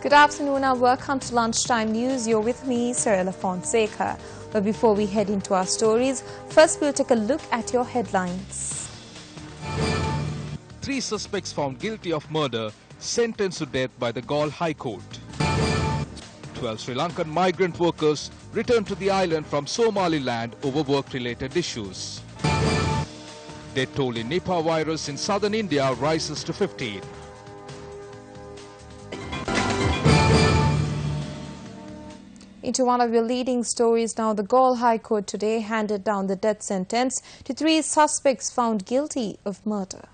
Good afternoon and welcome to Lunchtime News. You're with me, Sarah Fonseca. But before we head into our stories, first we'll take a look at your headlines. 3 suspects found guilty of murder, sentenced to death by the Galle High Court. 12 Sri Lankan migrant workers returned to the island from Somaliland over work-related issues. Death toll in Nipah virus in southern India rises to 15. Into one of your leading stories now, the Galle High Court today handed down the death sentence to 3 suspects found guilty of murder.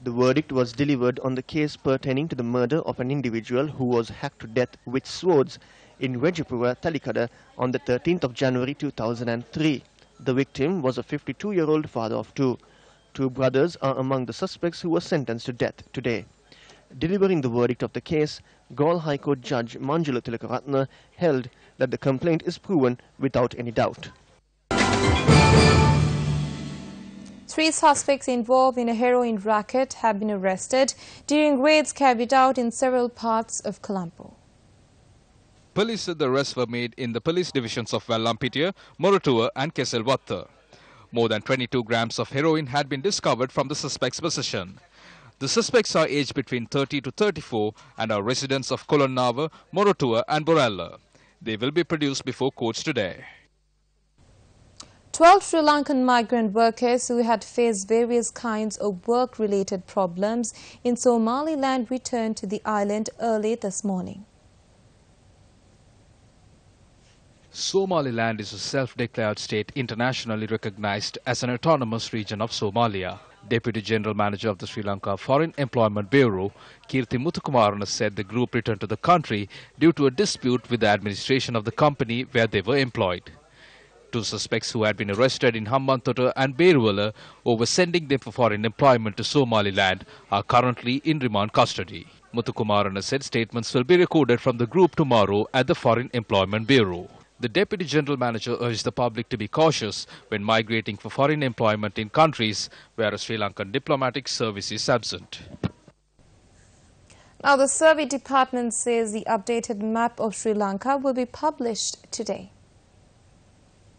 The verdict was delivered on the case pertaining to the murder of an individual who was hacked to death with swords in Rejapura, Talikada on the 13th of January 2003. The victim was a 52-year-old father of 2. 2 brothers are among the suspects who were sentenced to death today. Delivering the verdict of the case, Galle High Court Judge Manjula Tilakaratna held that the complaint is proven without any doubt. 3 suspects involved in a heroin racket have been arrested during raids carried out in several parts of Colombo. Police said the arrests were made in the police divisions of Vallampitiya, Moratuwa and Keselvatha. More than 22 grams of heroin had been discovered from the suspects' possession. The suspects are aged between 30 to 34 and are residents of Kolonnava, Moratuwa and Borella. They will be produced before courts today. 12 Sri Lankan migrant workers who had faced various kinds of work-related problems in Somaliland returned to the island early this morning. Somaliland is a self-declared state internationally recognized as an autonomous region of Somalia. Deputy General Manager of the Sri Lanka Foreign Employment Bureau, Kirti Muthukumarana, said the group returned to the country due to a dispute with the administration of the company where they were employed. 2 suspects who had been arrested in Hambantota and Beruwala over sending them for foreign employment to Somaliland are currently in remand custody. Muthukumarana said statements will be recorded from the group tomorrow at the Foreign Employment Bureau. The Deputy General Manager urged the public to be cautious when migrating for foreign employment in countries where a Sri Lankan diplomatic service is absent. Now, the Survey Department says the updated map of Sri Lanka will be published today.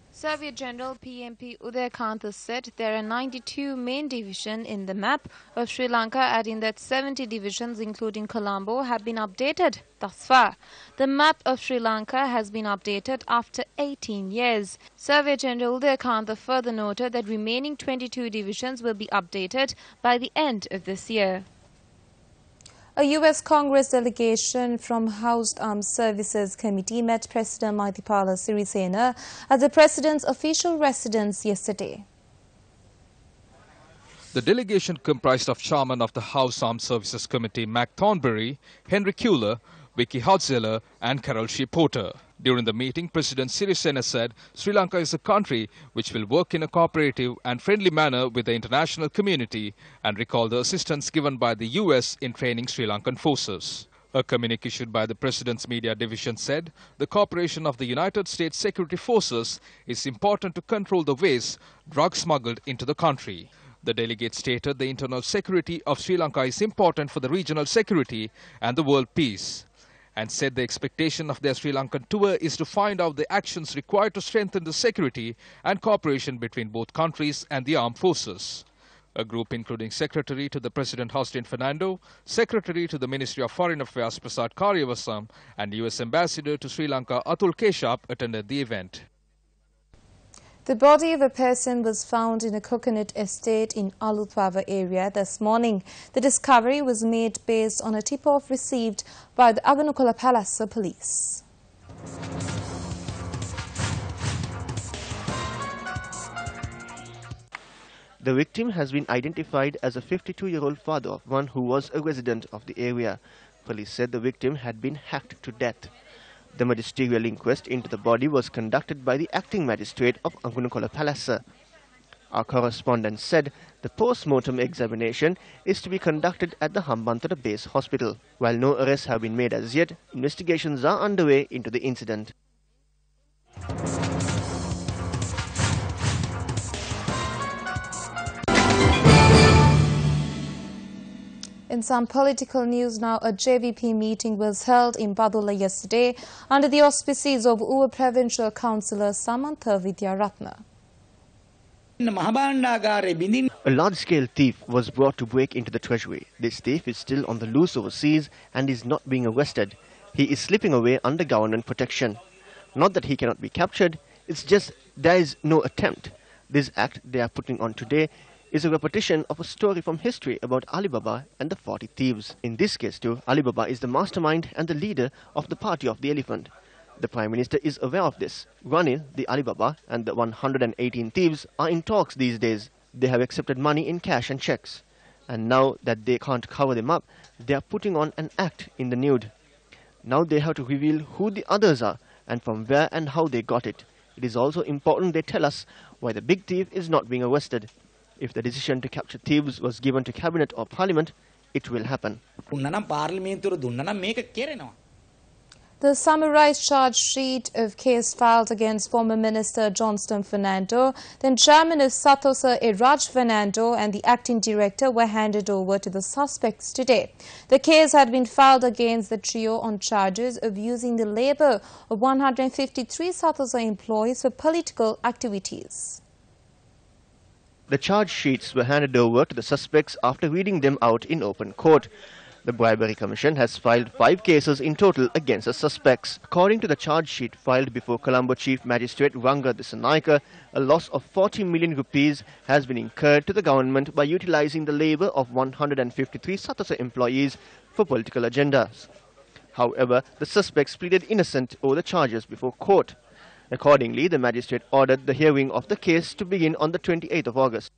Surveyor General PMP Udayakantha said there are 92 main divisions in the map of Sri Lanka, adding that 70 divisions including Colombo have been updated thus far. The map of Sri Lanka has been updated after 18 years. Surveyor General Udayakantha further noted that remaining 22 divisions will be updated by the end of this year. A U.S. Congress delegation from House Armed Services Committee met President Maithripala Sirisena at the President's official residence yesterday. The delegation comprised of Chairman of the House Armed Services Committee Mac Thornberry, Henry Kuehler, Vicky Hodzela and Carol Shea Porter. During the meeting, President Sirisena said Sri Lanka is a country which will work in a cooperative and friendly manner with the international community and recalled the assistance given by the US in training Sri Lankan forces. A communique issued by the President's Media Division said the cooperation of the United States Security Forces is important to control the ways drugs smuggled into the country. The delegate stated the internal security of Sri Lanka is important for the regional security and the world peace, and said the expectation of their Sri Lankan tour is to find out the actions required to strengthen the security and cooperation between both countries and the armed forces. A group including Secretary to the President Austin Fernando, Secretary to the Ministry of Foreign Affairs Prasad Karyavasam and US Ambassador to Sri Lanka Atul Keshap attended the event. The body of a person was found in a coconut estate in Alutwava area this morning. The discovery was made based on a tip-off received by the Aganukola Palasa police. The victim has been identified as a 52-year-old father of 1 who was a resident of the area. Police said the victim had been hacked to death. The magisterial inquest into the body was conducted by the acting magistrate of Aganukola Palasa. Our correspondent said the post-mortem examination is to be conducted at the Hambantota Base Hospital. While no arrests have been made as yet, investigations are underway into the incident. In some political news now, a JVP meeting was held in Badulla yesterday under the auspices of Uva Provincial Councillor Samantha Vidyaratna. A large-scale thief was brought to break into the treasury. This thief is still on the loose overseas and is not being arrested. He is slipping away under government protection. Not that he cannot be captured, it's just there is no attempt. This act they are putting on today is a repetition of a story from history about Alibaba and the 40 thieves. In this case too, Alibaba is the mastermind and the leader of the Party of the Elephant. The Prime Minister is aware of this. Ranil, the Alibaba, and the 118 thieves are in talks these days. They have accepted money in cash and checks. And now that they can't cover them up, they are putting on an act in the nude. Now they have to reveal who the others are and from where and how they got it. It is also important they tell us why the big thief is not being arrested. If the decision to capture thieves was given to Cabinet or Parliament, it will happen. The summarized charge sheet of case filed against former Minister Johnston Fernando, then Chairman of Sathosa Iraj Fernando and the acting director were handed over to the suspects today. The case had been filed against the trio on charges of using the labour of 153 Sathosa employees for political activities. The charge sheets were handed over to the suspects after reading them out in open court. The Bribery Commission has filed 5 cases in total against the suspects. According to the charge sheet filed before Colombo Chief Magistrate Ranga Dissanayake, a loss of 40 million rupees has been incurred to the government by utilising the labour of 153 Sathosa employees for political agendas. However, the suspects pleaded innocent over the charges before court. Accordingly, the magistrate ordered the hearing of the case to begin on the 28th of August.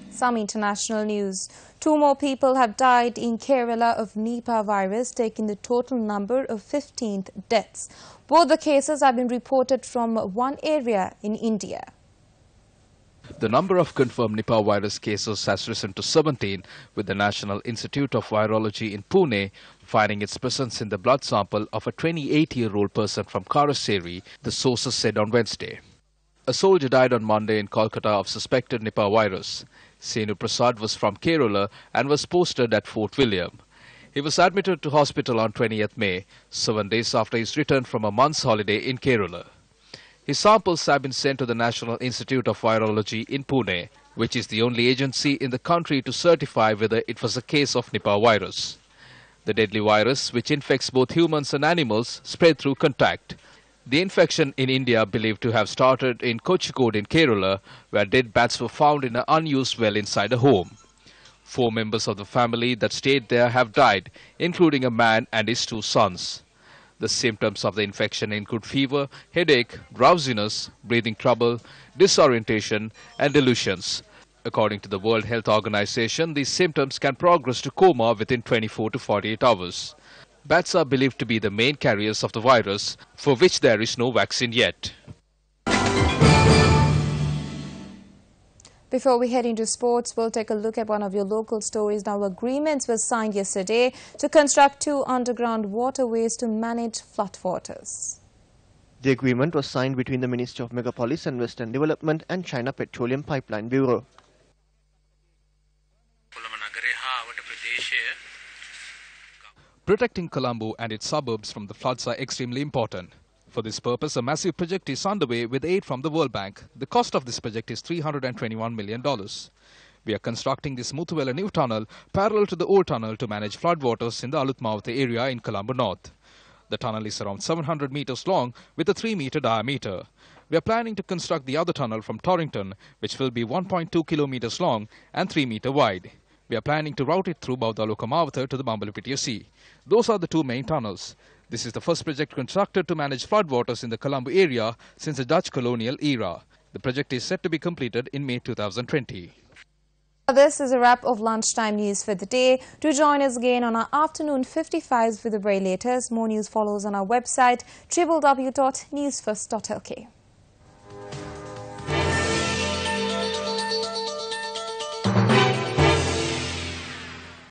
Some international news. 2 more people have died in Kerala of Nipah virus, taking the total number of 15th deaths. Both the cases have been reported from one area in India. The number of confirmed Nipah virus cases has risen to 17, with the National Institute of Virology in Pune finding its presence in the blood sample of a 28-year-old person from Karaseri, the sources said on Wednesday. A soldier died on Monday in Kolkata of suspected Nipah virus. Senu Prasad was from Kerala and was posted at Fort William. He was admitted to hospital on 20th May, 7 days after his return from a month's holiday in Kerala. His samples have been sent to the National Institute of Virology in Pune, which is the only agency in the country to certify whether it was a case of Nipah virus. The deadly virus, which infects both humans and animals, spread through contact. The infection in India believed to have started in Kochikode in Kerala, where dead bats were found in an unused well inside a home. 4 members of the family that stayed there have died, including a man and his 2 sons. The symptoms of the infection include fever, headache, drowsiness, breathing trouble, disorientation, and delusions. According to the World Health Organization, these symptoms can progress to coma within 24 to 48 hours. Bats are believed to be the main carriers of the virus, for which there is no vaccine yet. Before we head into sports, we'll take a look at one of your local stories. Now, agreements were signed yesterday to construct 2 underground waterways to manage floodwaters. The agreement was signed between the Ministry of Megapolis and Western Development and China Petroleum Pipeline Bureau. Protecting Colombo and its suburbs from the floods are extremely important. For this purpose, a massive project is underway with aid from the World Bank. The cost of this project is $321 million. We are constructing this Muthuwela new tunnel parallel to the old tunnel to manage floodwaters in the Alutmavate area in Colombo North. The tunnel is around 700 meters long with a 3-meter diameter. We are planning to construct the other tunnel from Torrington, which will be 1.2 kilometers long and 3-meter wide. We are planning to route it through Baudalokamavata to the Bambalapitiya Sea. Those are the 2 main tunnels. This is the first project constructed to manage floodwaters in the Colombo area since the Dutch colonial era. The project is set to be completed in May 2020. This is a wrap of lunchtime news for the day. Do join us again on our afternoon 55s with the very latest. More news follows on our website www.newsfirst.lk.